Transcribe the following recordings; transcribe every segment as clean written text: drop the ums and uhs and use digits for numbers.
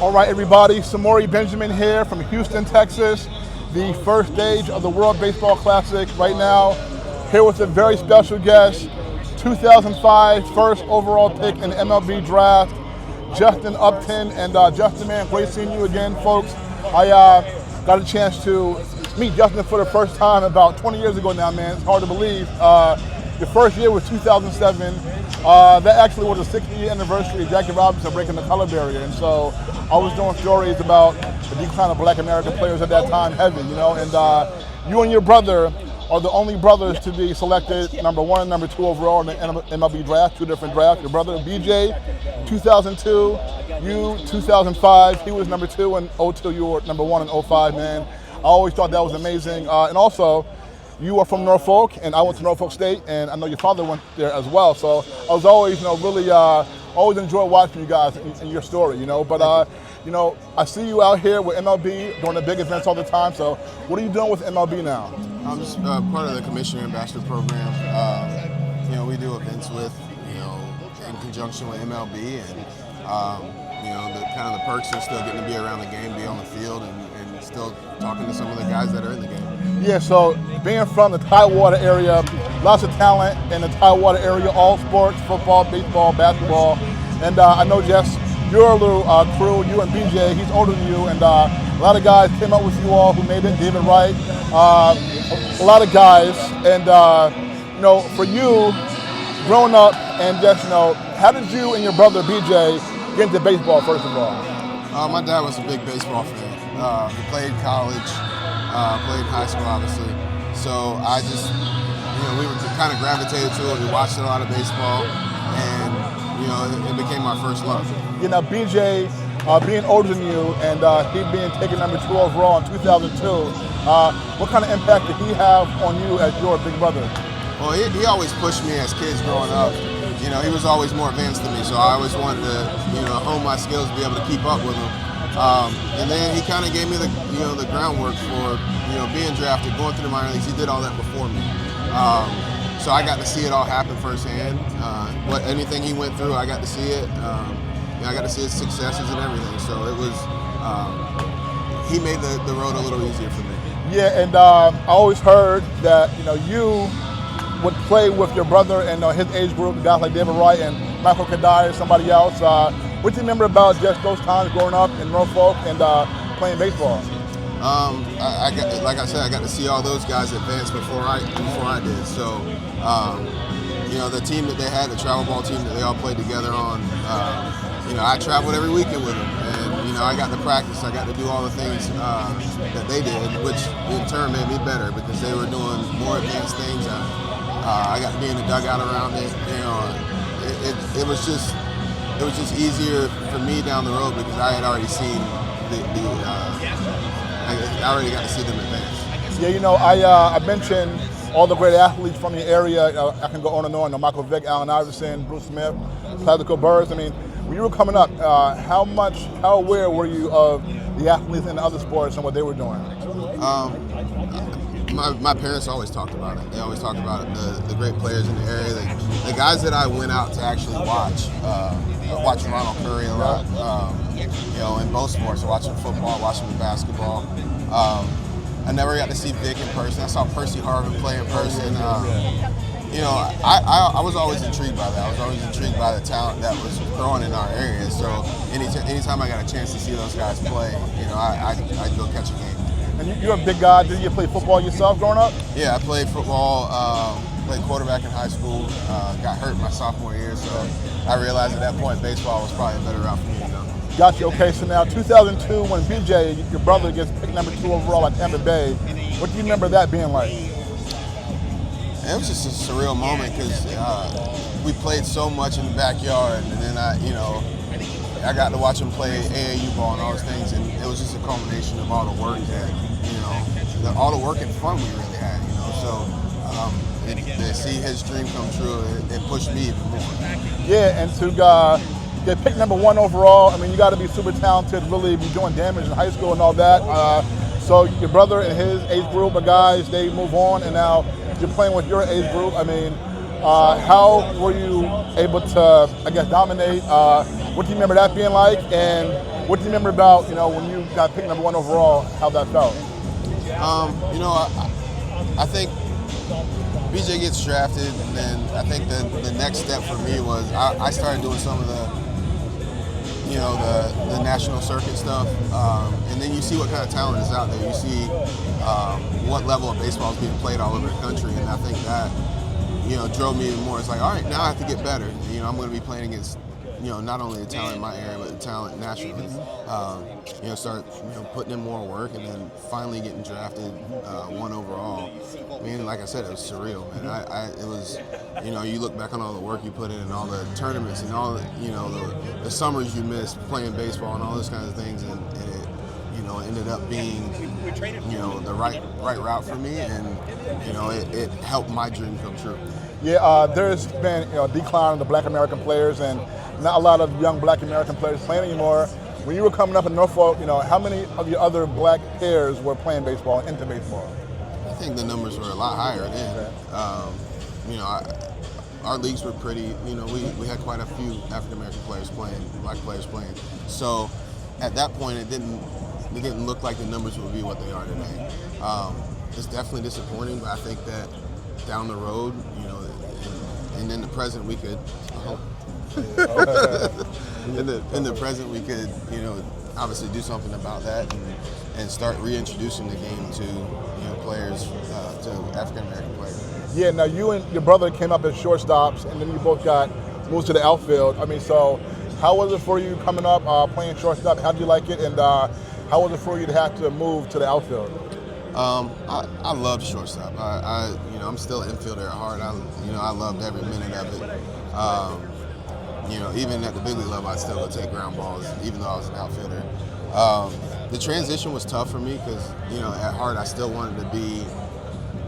All right, everybody, Samori Benjamin here from Houston, Texas, the first stage of the World Baseball Classic right now, here with a very special guest, 2005 first overall pick in the MLB Draft, Justin Upton. And Justin, man, great seeing you again, folks. I got a chance to meet Justin for the first time about 20 years ago now, man. It's hard to believe. The first year was 2007. That actually was the 60th anniversary of Jackie Robinson breaking the color barrier. And so I was doing stories about the decline of black American players at that time heavy, you know. And you and your brother are the only brothers to be selected #1 and #2 overall in the MLB Draft, 2 different drafts. Your brother, BJ, 2002, you, 2005. He was #2 in 02, you were #1 in 05, man. I always thought that was amazing. And also, you are from Norfolk, and I went to Norfolk State, and I know your father went there as well. So I was always, really, always enjoy watching you guys and your story, you know. But, I see you out here with MLB doing the big events all the time. So what are you doing with MLB now? I'm just part of the Commissioner Ambassador Program. We do events with, in conjunction with MLB, and the kind of the perks are still getting to be around the game, be on the field, and still talking to some of the guys that are in the game. Yeah, so being from the Tidewater area, lots of talent in the Tidewater area, all sports, football, baseball, basketball. And I know, Jess, your little crew, you and BJ, he's older than you, and a lot of guys came up with you all who made it, David Wright, a lot of guys. And, for you, growing up and just, how did you and your brother BJ get into baseball, first of all? My dad was a big baseball fan. He played college, played high school, obviously. So I just, we were kind of gravitated to it. We watched a lot of baseball, and, it became my first love. BJ, being older than you, and he being taken #2 overall in 2002, what kind of impact did he have on you as your big brother? Well, he always pushed me as kids growing up. He was always more advanced than me, so I always wanted to, hone my skills, be able to keep up with him. And then he kind of gave me the groundwork for, being drafted, going through the minor leagues. He did all that before me. So I got to see it all happen firsthand. Anything he went through, I got to see it. I got to see his successes and everything. So it was, he made the road a little easier for me. Yeah, and I always heard that, you would play with your brother and his age group, guys like David Wright and Michael Kadai or somebody else. What do you remember about just those times growing up in Norfolk and playing baseball? Like I said, I got to see all those guys advance before I did. So, the team that they had, the travel ball team that they all played together on, I traveled every weekend with them, and I got to practice. I got to do all the things that they did, which in turn made me better because they were doing more advanced things. I got to be in the dugout around it. It was just easier for me down the road because I had already seen I already got to see them advance. Yeah, I mentioned all the great athletes from your area. I can go on and on. Michael Vick, Allen Iverson, Bruce Smith, Plaxico Burress. I mean, when you were coming up, how aware were you of the athletes in the other sports and what they were doing? My parents always talked about it. They always talked about it, the great players in the area. The guys that I went out to actually watch Ronald Curry a lot, in both sports, watching football, watching basketball. I never got to see Vic in person. I saw Percy Harvin play in person. I was always intrigued by that. I was always intrigued by the talent that was growing in our area. So anytime I got a chance to see those guys play, I'd go catch a game. And you're a big guy. Did you play football yourself growing up? Yeah, I played football, played quarterback in high school, got hurt my sophomore year, so I realized at that point baseball was probably a better route for me to go. Gotcha. Okay, so now 2002, when BJ, your brother, gets picked #2 overall at Tampa Bay, what do you remember that being like? It was just a surreal moment because we played so much in the backyard, and then I got to watch him play AAU ball and all those things, and it was just a culmination of all the work that, all the work and fun we really had, So to see his dream come true, it pushed me even more. Yeah, and to get picked #1 overall, I mean, you got to be super talented, really be doing damage in high school and all that. So your brother and his age group of guys, they move on, and now you're playing with your age group. I mean, How were you able to, I guess, dominate? What do you remember that being like? And what do you remember about, when you got picked number 1 overall, how that felt? I think BJ gets drafted, and then I think the next step for me was I started doing some of the national circuit stuff, and then you see what kind of talent is out there. You see what level of baseball is being played all over the country, and I think that drove me even more. It's like, all right, now I have to get better. I'm going to be playing against not only the talent in my area, but the talent nationally. Start putting in more work, and then finally getting drafted 1 overall. I mean, like I said, it was surreal, man. It was, you look back on all the work you put in, and all the tournaments, and all the summers you missed playing baseball, and all those kinds of things, and it, ended up being, the right route for me, and it helped my dream come true. Yeah, there's been a decline in the Black American players, and not a lot of young Black American players playing anymore. When you were coming up in Norfolk, how many of your other Black peers were playing baseball, into baseball? I think the numbers were a lot higher then. Our leagues were pretty. We had quite a few African American players playing, Black players playing. So at that point, it didn't look like the numbers would be what they are today. It's definitely disappointing, but I think that down the road, and in the present, we could. In the present, we could, obviously do something about that and start reintroducing the game to, players, to African American players. Yeah. Now you and your brother came up as shortstops, and then you both got moved to the outfield. I mean, so how was it for you coming up playing shortstop? How did you like it, and how was it for you to have to move to the outfield? I loved shortstop. I'm still an infielder at heart. I loved every minute of it. Even at the big league level, I still would take ground balls, even though I was an outfielder. The transition was tough for me because, at heart, I still wanted to be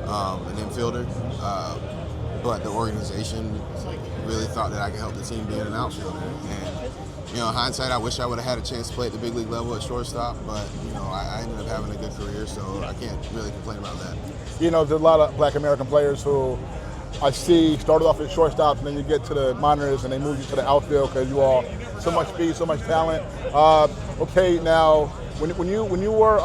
an infielder, but the organization really thought that I could help the team being an outfielder. And, in hindsight, I wish I would have had a chance to play at the big league level at shortstop, but, I ended up having a good career, so I can't really complain about that. There's a lot of Black American players who I see started off as shortstops, and then you get to the minors and they move you to the outfield because you all so much speed, so much talent. Okay, now when you were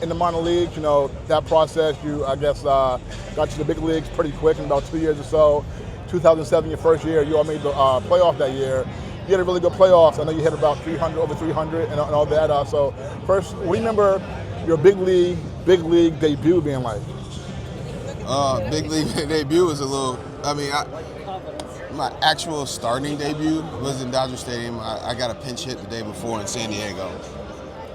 in the minor leagues, that process, I guess got to the big leagues pretty quick in about 2 years or so. 2007, your first year, you all made the playoff that year. You had a really good playoffs. I know you hit about 300, over 300, and all that. So first, what do you remember your big league debut being like? Big league debut was a little. My actual starting debut was in Dodger Stadium. I got a pinch hit the day before in San Diego,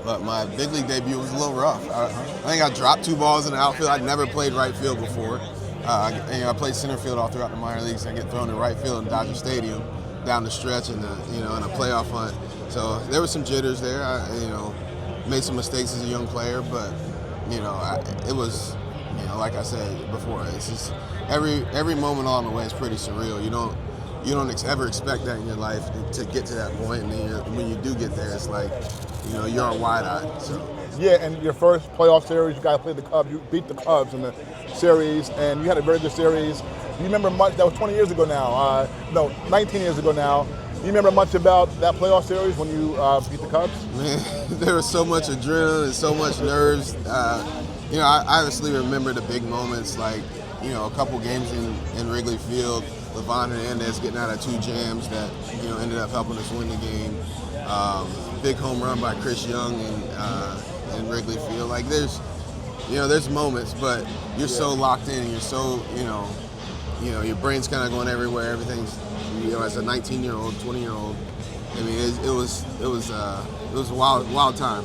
but my big league debut was a little rough. I think I dropped 2 balls in the outfield. I'd never played right field before. I played center field all throughout the minor leagues. I get thrown in right field in Dodger Stadium down the stretch in a playoff hunt. So there were some jitters there. I made some mistakes as a young player, but it was. Like I said before, it's just every moment along the way is pretty surreal. You don't ever expect that in your life to get to that point, and then when you do get there, it's like you're on wide-eyed. So. Yeah, and your first playoff series, you guys played the Cubs. You beat the Cubs in the series, and you had a very good series. Do you remember much? That was 20 years ago now. 19 years ago now. Do you remember much about that playoff series when you beat the Cubs? Man, there was so much adrenaline and so much nerves. I honestly remember the big moments, like, a couple games in Wrigley Field, Levon Hernandez getting out of 2 jams that, ended up helping us win the game. Big home run by Chris Young in Wrigley Field. Like, there's moments, but you're so locked in, and you're so, your brain's kind of going everywhere. Everything's, as a 19-year-old, 20-year-old. I mean, it was a wild time.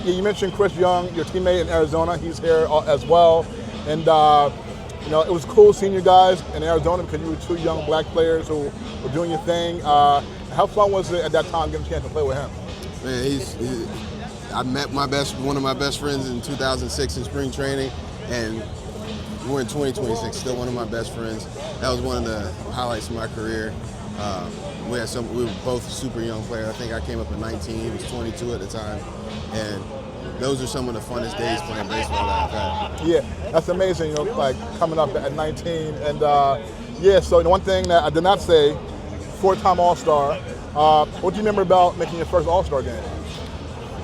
Yeah, you mentioned Chris Young, your teammate in Arizona. He's here as well, and it was cool seeing you guys in Arizona because you were 2 young Black players who were doing your thing. How fun was it at that time getting a chance to play with him? Man, I met one of my best friends in 2006 in spring training, and we're in 2026. Still one of my best friends. That was one of the highlights of my career. We were both super young players. I think I came up at 19, he was 22 at the time, and those are some of the funnest days playing baseball that I've had. Yeah, that's amazing. Like coming up at 19, and Yeah, so the one thing that I did not say, four-time All-Star. What do you remember about making your first All-Star game?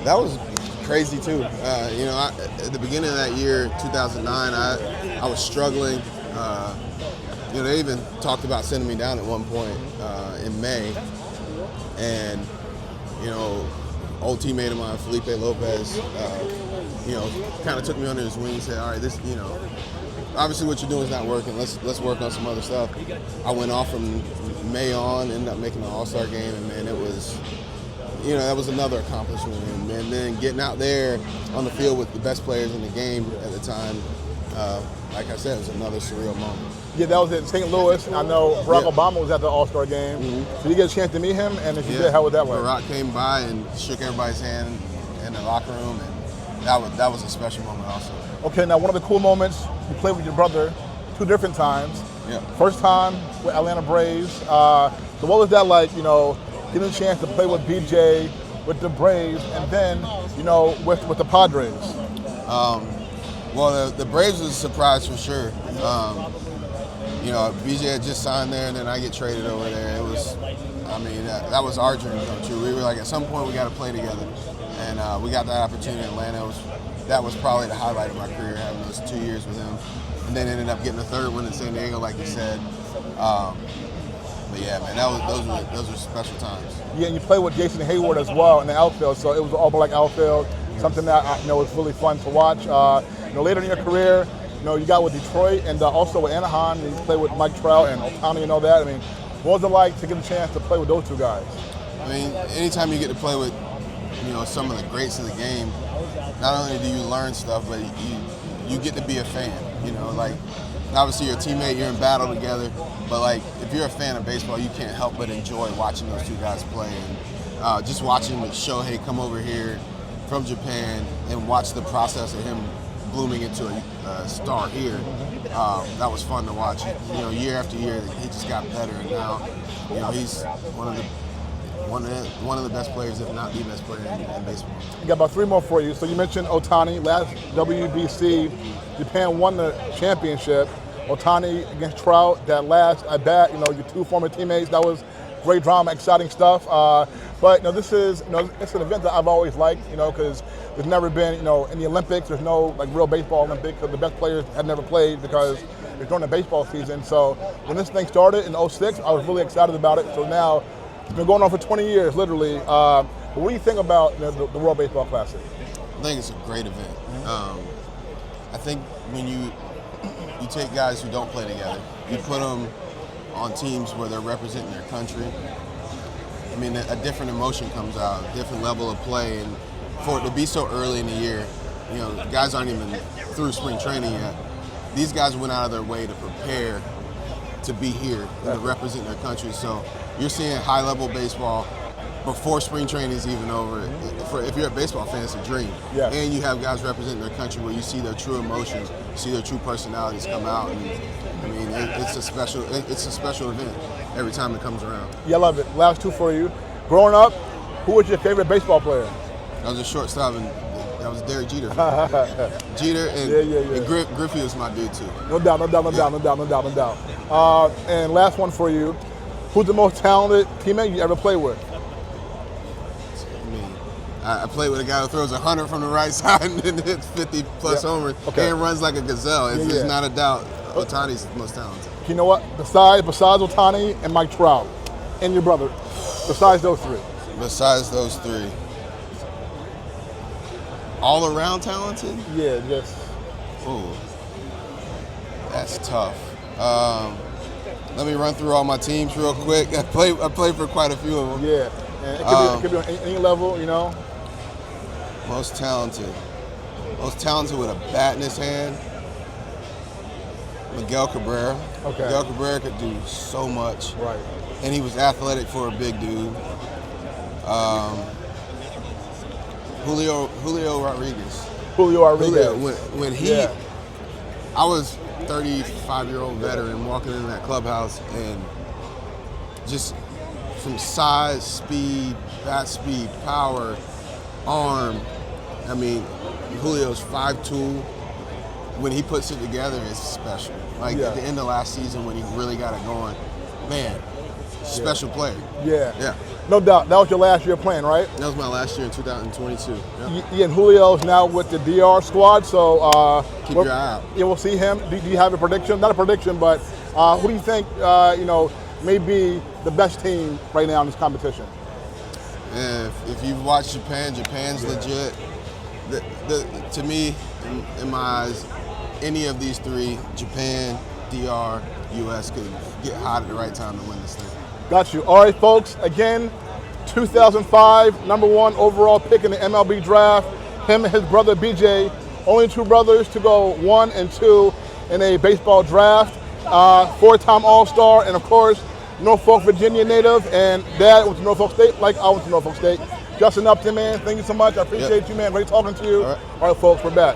That was crazy too. At the beginning of that year, 2009, I was struggling. They even talked about sending me down at one point in May, and old teammate of mine, Felipe Lopez, kind of took me under his wing and said, "All right, this, obviously what you're doing is not working. Let's work on some other stuff." I went off from May on, ended up making the All-Star game, and man, it was, that was another accomplishment. And then getting out there on the field with the best players in the game at the time, like I said, it was another surreal moment. Yeah, that was in St. Louis. I know Barack Obama was at the All-Star game. Mm-hmm. Did you get a chance to meet him? And if you did, how was that like? Barack came by and shook everybody's hand in the locker room, and that was a special moment also. Okay, now one of the cool moments, you played with your brother 2 different times. Yeah. First time with Atlanta Braves. So what was that like, getting a chance to play with BJ, with the Braves, and then, with the Padres? Well, the Braves was a surprise for sure. BJ had just signed there, and then I get traded over there. It was, that was our dream come true. We were like, at some point we got to play together, and we got that opportunity in Atlanta. That was probably the highlight of my career, having those 2 years with him, and then ended up getting a third one in San Diego, like you said. But yeah, man, those were special times. Yeah, and you played with Jason Hayward as well in the outfield, so it was all black outfield. Something that was really fun to watch. Later in your career, you got with Detroit and also with Anaheim. You played with Mike Trout and Ohtani and all that. What was it like to get a chance to play with those 2 guys? Anytime you get to play with, some of the greats of the game, not only do you learn stuff, but you get to be a fan. Obviously you're a teammate, you're in battle together, but if you're a fan of baseball, you can't help but enjoy watching those 2 guys play. And just watching Shohei come over here from Japan and watch the process of him blooming into a star here, that was fun to watch. Year after year, he just got better, and now, he's one of the best players, if not the best player in baseball. I got about 3 more for you. So you mentioned Ohtani. Last WBC, Japan won the championship. Ohtani against Trout. That last at bat, your 2 former teammates. That was great drama, exciting stuff. But this is, it's an event that I've always liked, because there's never been, in the Olympics, there's no real baseball Olympics, because the best players had never played because it's during the baseball season. So when this thing started in 2006, I was really excited about it. So now it's been going on for 20 years, literally. What do you think about the World Baseball Classic? I think it's a great event. I think when you take guys who don't play together, you put them on teams where they're representing their country, a different emotion comes out, a different level of play, and for it to be so early in the year, guys aren't even through spring training yet. These guys went out of their way to prepare to be here and to represent their country. So you're seeing high-level baseball before spring training is even over. If you're a baseball fan, it's a dream. Yeah. And you have guys representing their country where you see their true emotions, you see their true personalities come out. And it's a special event every time it comes around. Yeah, I love it. Last 2 for you. Growing up, who was your favorite baseball player? I was a shortstop, and that was Derek Jeter. Jeter and, and Griffey was my dude too. No doubt. And last one for you. Who's the most talented teammate you ever played with? I played with a guy who throws 100 from the right side and then hits 50-plus homers and runs like a gazelle. It's not a doubt. Ohtani's the most talented. You know what? Besides Ohtani and Mike Trout and your brother, besides those 3. Besides those 3. All around talented? Yeah, just. Ooh, that's tough. Let me run through all my teams real quick. I played for quite a few of them. Yeah, and it could be on any level, Most talented with a bat in his hand. Miguel Cabrera. Okay. Miguel Cabrera could do so much. Right. And he was athletic for a big dude. Julio Rodriguez. When he, I was 35-year-old veteran walking in that clubhouse, and just from size, speed, bat speed, power, arm. Julio's 5'2", when he puts it together, it's special. Like at the end of last season when he really got it going, man, special player. Yeah. No doubt. That was your last year playing, right? That was my last year in 2022. Yep. And Julio's now with the DR squad, so keep your eye out. Yeah, we'll see him. Do you have a prediction? Not a prediction, but who do you think may be the best team right now in this competition? If you've watched Japan's legit. To me, in my eyes, any of these three, Japan, DR, US, could get hot at the right time to win this thing. Got you. All right, folks. Again, 2005, #1 overall pick in the MLB Draft. Him and his brother BJ, only two brothers to go 1 and 2 in a baseball draft. 4-time All-Star, and of course, Norfolk, Virginia native. And Dad went to Norfolk State, like I went to Norfolk State. Justin Upton, man, thank you so much. I appreciate you, man. Great talking to you. All right, folks, we're back.